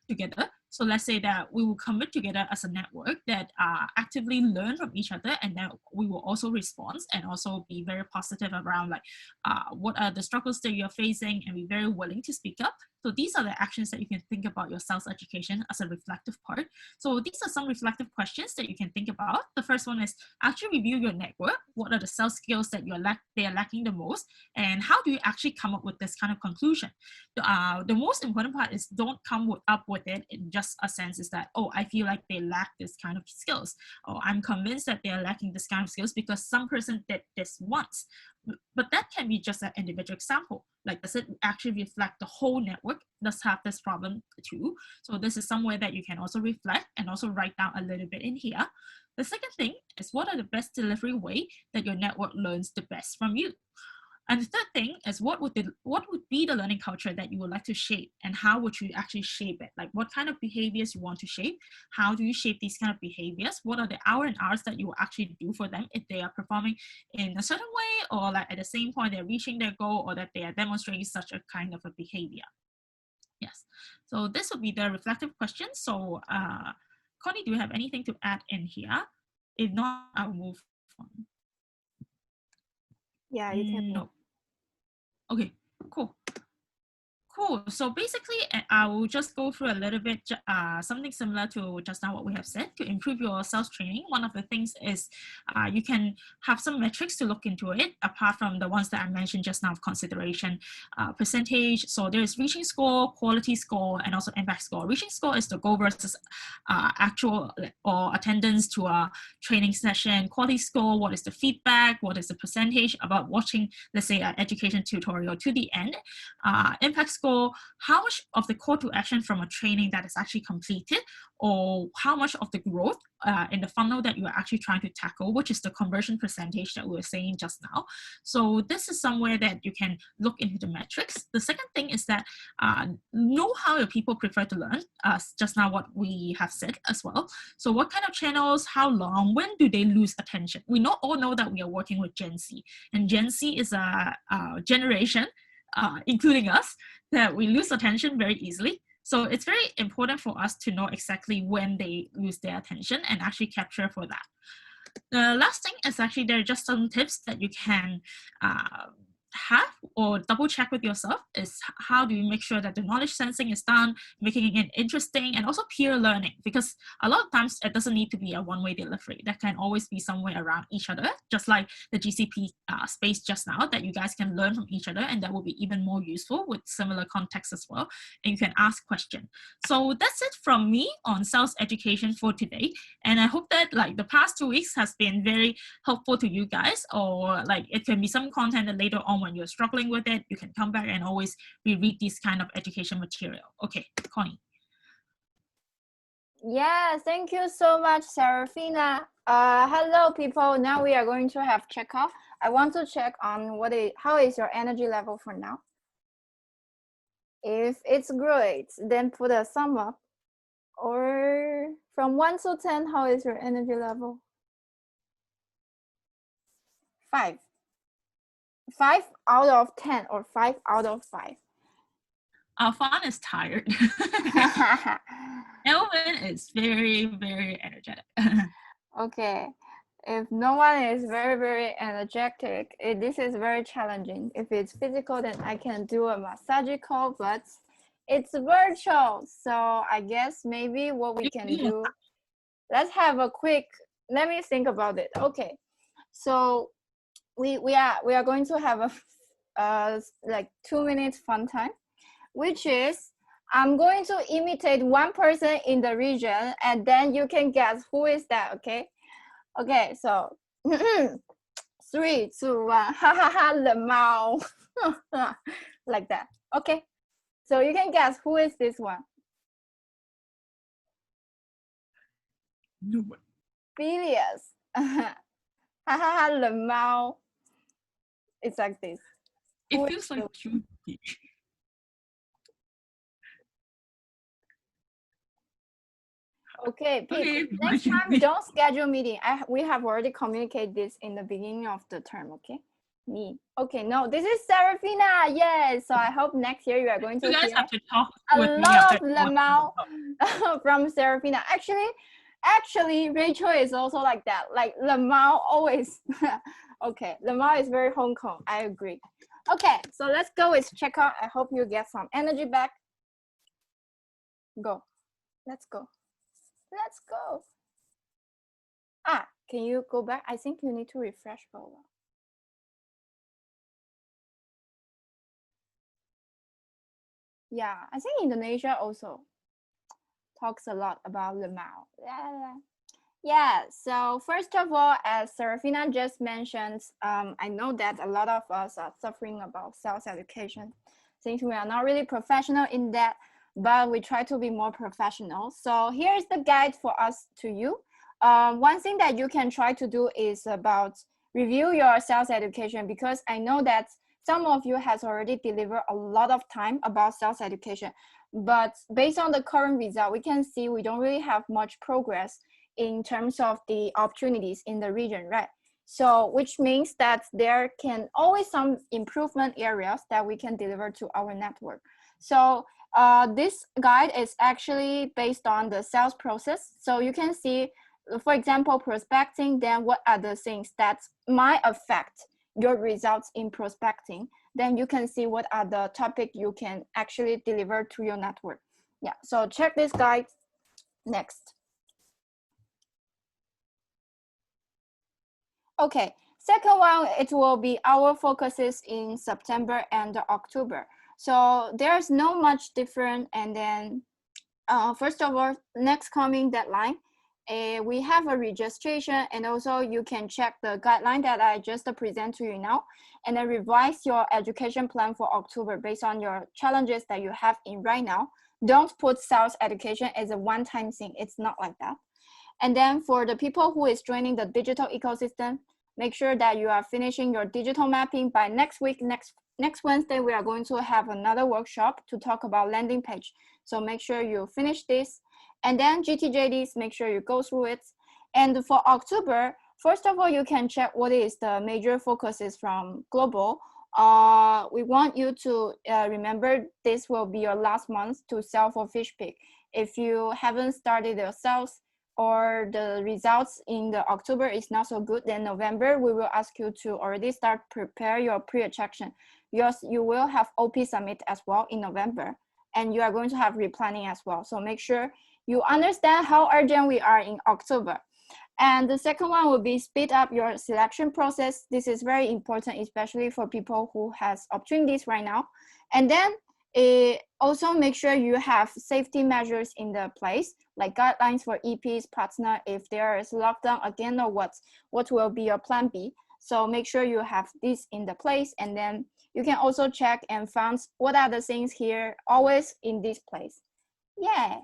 together. So let's say that we will commit together as a network that actively learn from each other, and then we will also respond and also be very positive around like what are the struggles that you're facing and be very willing to speak up. So these are the actions that you can think about your sales education as a reflective part. So these are some reflective questions that you can think about. The first one is actually review your network. What are the sales skills that they are lacking the most? And how do you actually come up with this kind of conclusion? The most important part is don't come up with it in just a sense is that, oh, I feel like they lack this kind of skills. Or I'm convinced that they are lacking this kind of skills because some person did this once. But that can be just an individual example. Like, does it actually reflect the whole network does have this problem too? So this is somewhere that you can also reflect and also write down a little bit in here. The second thing is, what are the best delivery way that your network learns the best from you? And the third thing is, what would be the learning culture that you would like to shape, and how would you actually shape it? Like, what kind of behaviors you want to shape? How do you shape these kind of behaviors? What are the hours that you will actually do for them if they are performing in a certain way, or like at the same point they're reaching their goal, or that they are demonstrating such a kind of a behavior? Yes. So this would be the reflective question. So Connie, do you have anything to add in here? If not, I'll move on. Yeah, you can. No. Okay, cool. Cool. So basically, I will just go through a little bit, something similar to just now what we have said. To improve your sales training, one of the things is you can have some metrics to look into it, apart from the ones that I mentioned just now of consideration, percentage. So there's reaching score, quality score, and also impact score. Reaching score is the goal versus actual or attendance to a training session. Quality score, what is the feedback, what is the percentage about watching, let's say, an education tutorial to the end. Impact score, how much of the call to action from a training that is actually completed, or how much of the growth in the funnel that you are actually trying to tackle, which is the conversion percentage that we were saying just now. So this is somewhere that you can look into the metrics. The second thing is that know how your people prefer to learn, just now what we have said as well. So what kind of channels, how long, when do they lose attention? We all know that we are working with Gen Z, and Gen Z is a generation, including us, that we lose attention very easily. So it's very important for us to know exactly when they lose their attention and actually capture for that. The last thing is actually there are just some tips that you can have or double check with yourself is how do you make sure that the knowledge sensing is done, making it interesting, and also peer learning, because a lot of times it doesn't need to be a one-way delivery. That can always be somewhere around each other, just like the GCP space just now, that you guys can learn from each other, and that will be even more useful with similar context as well, and you can ask questions. So that's it from me on sales education for today, and I hope that like the past 2 weeks has been very helpful to you guys, or like it can be some content that later on when you're struggling with it, you can come back and always reread this kind of education material. Okay, Connie. Yeah, thank you so much, Serafina. Hello, people. Now we are going to have checkout. I want to check on how is your energy level for now. If it's great, then put a thumb up. Or from 1 to 10, how is your energy level? 5. 5 out of 10 or 5 out of 5? Alfan is tired. Elvin is very, very energetic. Okay. If no one is very, very energetic, this is very challenging. If it's physical, then I can do a massage call, but it's virtual. So I guess maybe what we can do, let's have a quick, let me think about it. Okay. So we are going to have a like 2 minutes fun time, which is I'm going to imitate one person in the region, and then you can guess who is that. Okay, so 3, 2, 1, ha ha ha, the Mao. Like that. Okay, so you can guess who is this one. No. Bilious. Ha ha ha, the Mao. It's like this. It feels like Cutie. Okay, Pete, Okay, next time don't schedule meeting. We have already communicated this in the beginning of the term, okay? Me. Okay, no, this is Serafina. Yes, so I hope next year you are going to you guys hear have to talk a with me lot after of Lemao from Serafina. Actually, Rachel is also like that. Like Lemao always. Okay, Lemao is very Hong Kong. I agree. Okay, so let's go with checkout. I hope you get some energy back. Go. Let's go. Let's go. Can you go back? I think you need to refresh Bola. Yeah, I think Indonesia also talks a lot about Lemao. Yeah, so first of all, as Serafina just mentioned, I know that a lot of us are suffering about sales education since we are not really professional in that, but we try to be more professional. So here's the guide for us to you. One thing that you can try to do is about review your sales education, because I know that some of you has already delivered a lot of time about sales education, but based on the current result, we can see we don't really have much progress in terms of the opportunities in the region, right? So which means that there can always some improvement areas that we can deliver to our network. So this guide is actually based on the sales process. So you can see, for example, prospecting, then what are the things that might affect your results in prospecting, then you can see what are the topic you can actually deliver to your network. Yeah, so check this guide next. Okay, second one, it will be our focuses in September and October. So there's no much different. And then first of all, next coming deadline, we have a registration, and also you can check the guideline that I just present to you now, and then revise your education plan for October based on your challenges that you have in right now. Don't put sales education as a one-time thing. It's not like that. And then for the people who is joining the digital ecosystem, make sure that you are finishing your digital mapping by next week. Next Wednesday, we are going to have another workshop to talk about landing page. So make sure you finish this. And then GTJDs, make sure you go through it. And for October, first of all, you can check what is the major focuses from global. We want you to remember this will be your last month to sell for FishPick. If you haven't started your sales, or the results in the October is not so good, then November, we will ask you to already start prepare your pre-attraction. You will have OP Summit as well in November, and you are going to have replanning as well. So make sure you understand how urgent we are in October. And the second one will be speed up your selection process. This is very important, especially for people who has opportunities right now. And then also make sure you have safety measures in the place, like guidelines for EPs, partner, if there is lockdown again, or what will be your plan B. So make sure you have this in the place, and then you can also check and find what are the things here, always in this place. Yeah.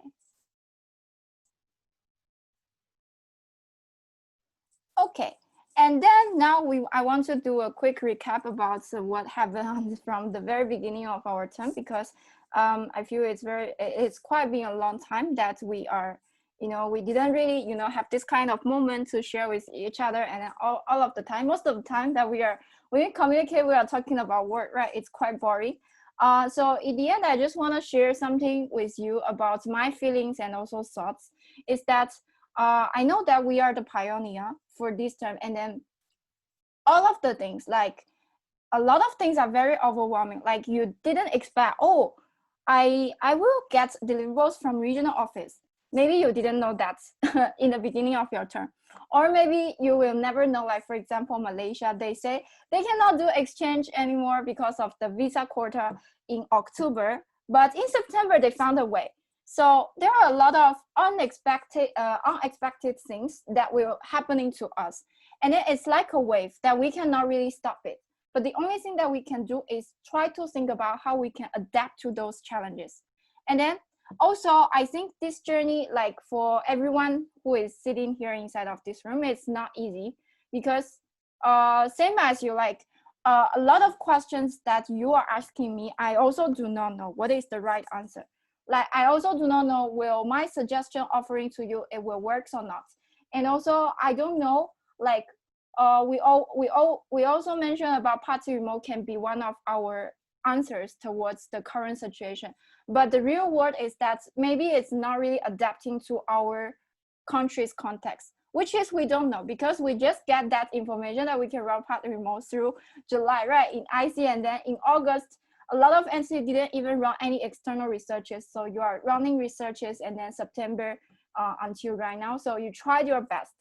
Okay. And then now I want to do a quick recap about what happened from the very beginning of our term, because I feel it's quite been a long time that we are, we didn't really, have this kind of moment to share with each other. And all of the time, most of the time that we communicate, we are talking about work, right? It's quite boring. So in the end, I just want to share something with you about my feelings and also thoughts, is that I know that we are the pioneer for this term, and then all of the things, like a lot of things are very overwhelming. Like you didn't expect, oh, I will get deliverables from regional office. Maybe you didn't know that in the beginning of your term, or maybe you will never know. Like for example, Malaysia, they say they cannot do exchange anymore because of the visa quota in October, but in September they found a way. So there are a lot of unexpected things that will happening to us. And it's like a wave that we cannot really stop it. But the only thing that we can do is try to think about how we can adapt to those challenges. And then also, I think this journey, like for everyone who is sitting here inside of this room, it's not easy, because same as you, like a lot of questions that you are asking me, I also do not know what is the right answer. Like I also do not know, will my suggestion offering to you, it will work or not. And also I don't know, like we also mentioned about party remote can be one of our answers towards the current situation, but the real world is that maybe it's not really adapting to our country's context, which is we don't know, because we just get that information that we can run party remote through July, right, in IC, and then in August a lot of NC didn't even run any external researches. So you are running researches, and then September until right now. So you tried your best.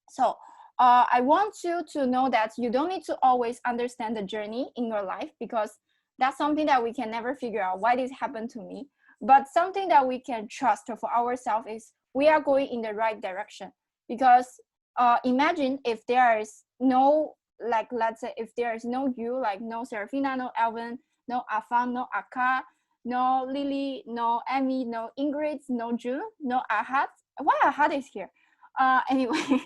So I want you to know that you don't need to always understand the journey in your life, because that's something that we can never figure out why this happened to me. But something that we can trust for ourselves is we are going in the right direction. Because imagine if there is no, like, let's say if there is no you, like no Serafina, no Alvin, no Afan, no Aka, no Lily, no Emmy, no Ingrid, no June, no Ahad. Why Ahad is here? Anyway,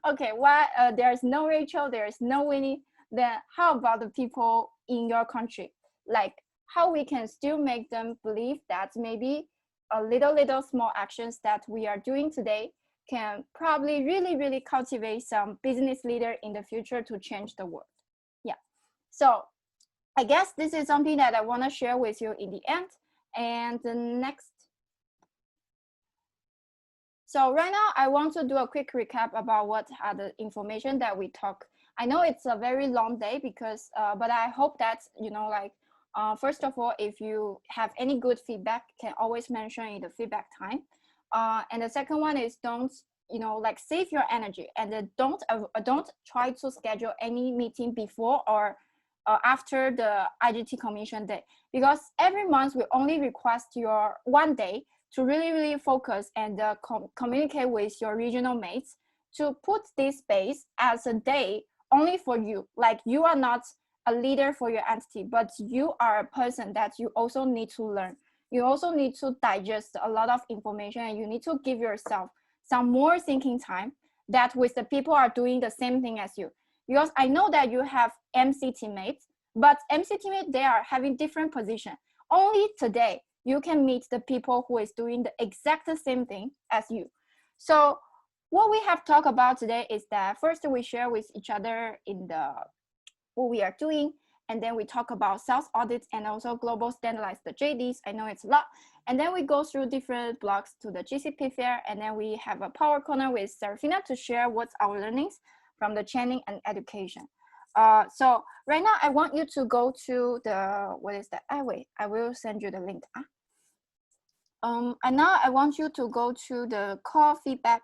okay, why there's no Rachel, there's no Winnie, then how about the people in your country? Like how we can still make them believe that maybe a little small actions that we are doing today can probably really cultivate some business leader in the future to change the world. Yeah, so I guess this is something that I want to share with you in the end. And the next. So right now, I want to do a quick recap about what are the information that we talk. I know it's a very long day because, but I hope that, you know, like, first of all, if you have any good feedback, can always mention in the feedback time. And the second one is don't, you know, like save your energy and don't try to schedule any meeting before or after the IGT commission day, because every month we only request your 1 day to really focus and communicate with your regional mates to put this space as a day only for you. Like you are not a leader for your entity, but you are a person that you also need to learn. You also need to digest a lot of information and you need to give yourself some more thinking time that with the people are doing the same thing as you. Because I know that you have MC teammates, but MC teammates, they are having different position. Only today, you can meet the people who is doing the exact same thing as you. So what we have talked about today is that first we share with each other in the what we are doing, and then we talk about sales audits and also global standardized the JDs. I know it's a lot. And then we go through different blocks to the GCP fair, and then we have a power corner with Serafina to share what's our learnings from the training and education. So right now I want you to go to the, what is that? Wait, I will send you the link. And now I want you to go to the call feedback.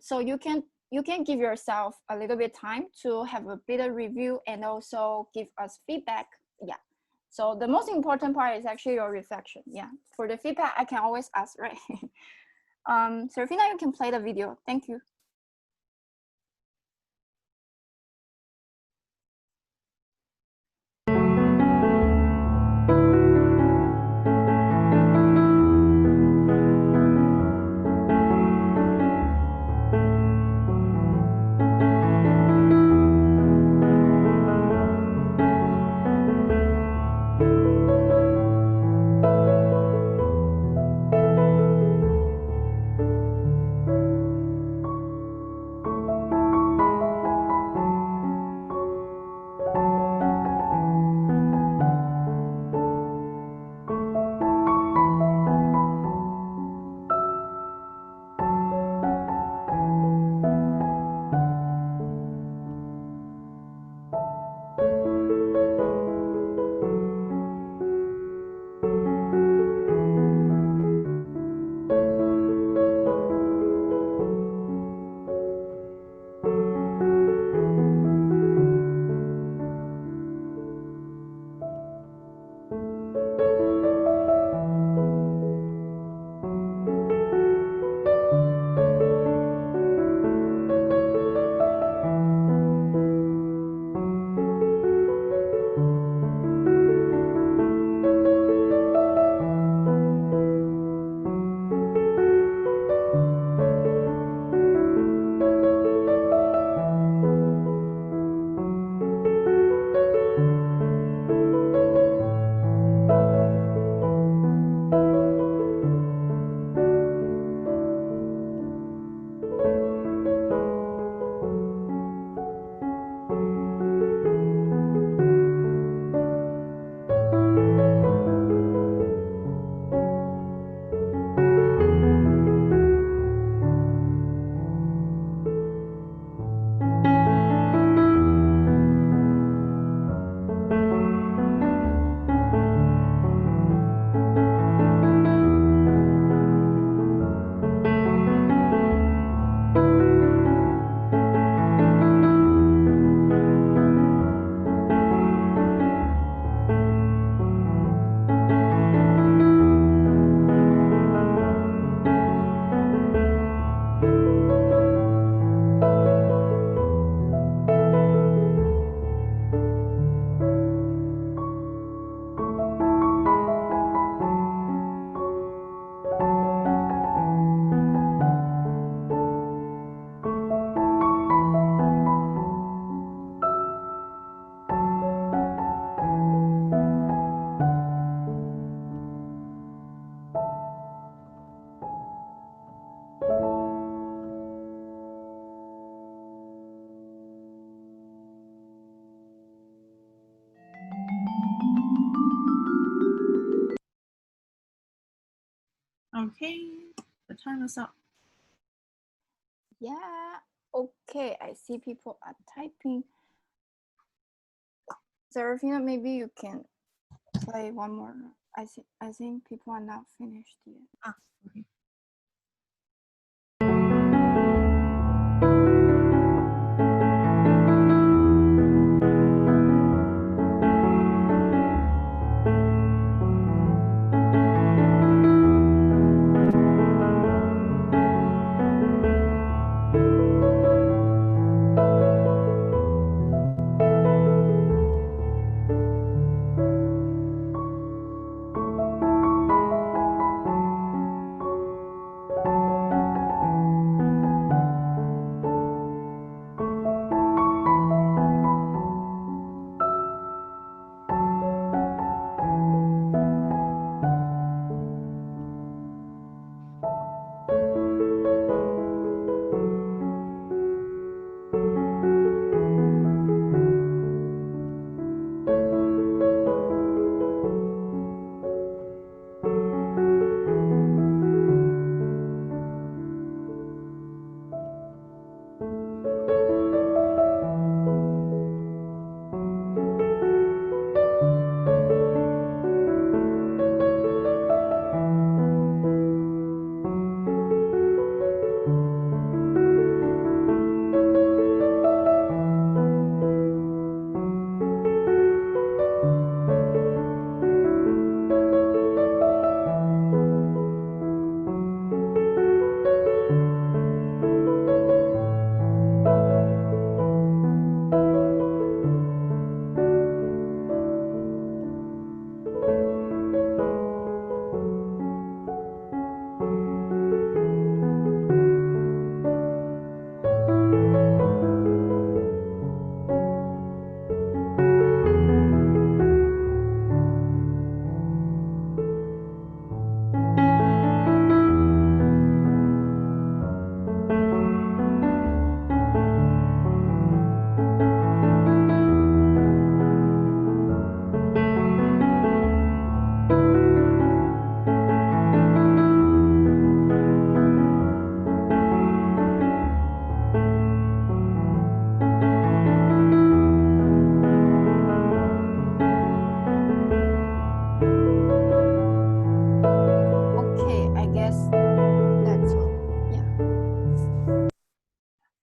So you can give yourself a little bit time to have a bit of review and also give us feedback. Yeah. So the most important part is actually your reflection. Yeah. For the feedback, I can always ask, right? Serafina, you can play the video. Thank you. Okay, the time is up. Yeah. Okay. I see people are typing. Serafina, maybe you can play one more. I think people are not finished yet. Ah, okay. Okay, I guess that's all. Yeah.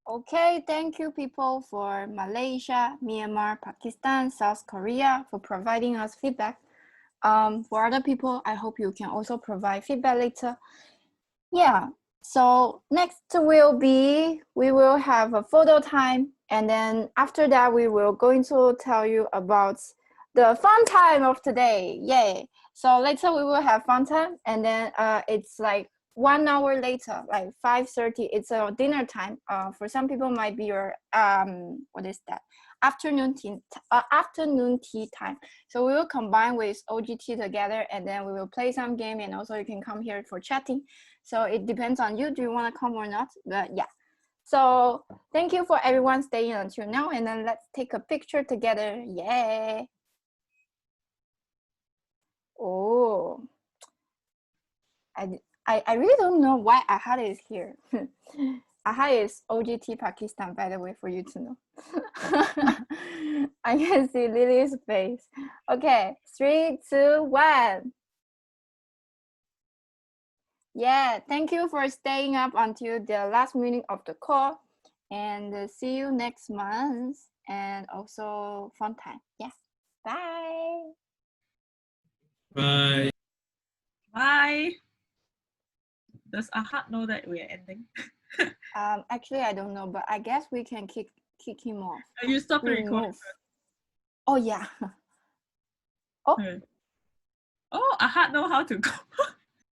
Okay, thank you people for Malaysia, Myanmar, Pakistan, South Korea for providing us feedback. For other people, I hope you can also provide feedback later. Yeah, so next we will have a photo time, and then after that we will going to tell you about the fun time of today. Yay! So later we will have fun time, and then it's like 1 hour later, like 5:30. It's a dinner time. For some people might be your what is that? Afternoon tea time. So we will combine with OGT together, and then we will play some game, and also you can come here for chatting. So it depends on you. Do you want to come or not? But yeah. So thank you for everyone staying until now, and then let's take a picture together. Yay! Oh, I really don't know why Ahad is here. Ahad is OGT Pakistan, by the way, for you to know. I can see Lily's face. Okay, 3, 2, 1. Yeah, thank you for staying up until the last minute of the call, and see you next month, and also fun time. Yeah, bye. Bye. Bye. Does Ahad know that we're ending? Actually, I don't know, but I guess we can kick him off. You stop the recording. Remove. Oh yeah. Oh. Okay. Oh, Ahad know how to go.